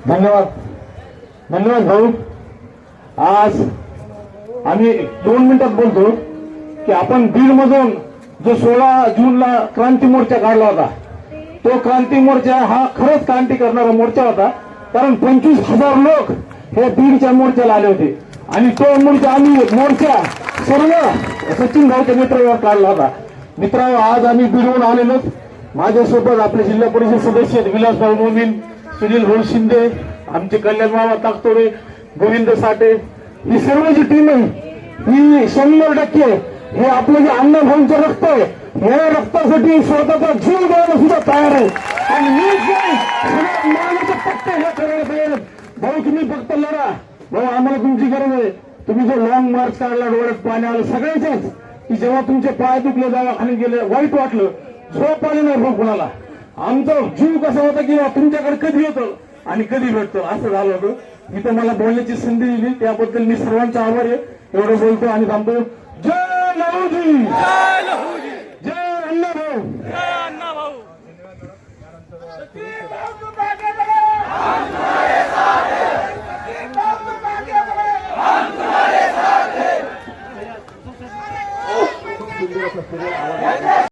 धन्यवाद धन्यवाद भाऊ. आज आम्ही 2 मिनिटात बोलतो की आपण बीड मधून जो 16 जूनला क्रांती मोर्चा काढला होता, तो क्रांती मोर्चा हा खरंच क्रांती करणारा मोर्चा होता. कारण 25,000 लोक हे बीडच्या मोर्चाला आले होते आणि तो मोर्चा सर्व सचिन भाऊच्या नेतृत्वावर काढला होता. मित्रांनो, आज आम्ही बीडहून आलेलो. माझ्यासोबत आपले जिल्हा परिषद सदस्य विलासभाऊ मोमीन, सुनील भाऊ शिंदे, आमचे कल्याण मामा ताकतोडे, गोविंद साठे, ही सर्व जी टीम आहे ही 100% हे आपलं जे अण्णाभाऊंचं रक्त आहे, या रक्तासाठी स्वतःचा जीव द्यायला सुद्धा तयार आहे. आणि मी पट्टे हे करायला तयार. भाऊ तुम्ही फक्त लढा. भाऊ आम्हाला तुमची गरज आहे. तुम्ही जो लॉंग मार्च काढला, डोळ्यात पाणी आलं सगळ्याच्याच, की जेव्हा तुमचे पाय दुखले, दवाखान्यात गेले, वाईट वाटलं, झोप आली नाही भाऊ कुणाला. आमचा जीव कसा होता की तुमच्याकडे कधी येतो आणि कधी भेटतो असं झालं होतं. मी तुम्हाला बोलण्याची संधी दिली, त्याबद्दल मी सर्वांचा आभार आहे. एवढं बोलतो आणि थांबतो. जय लहूजी, जय अण्णाभाऊ.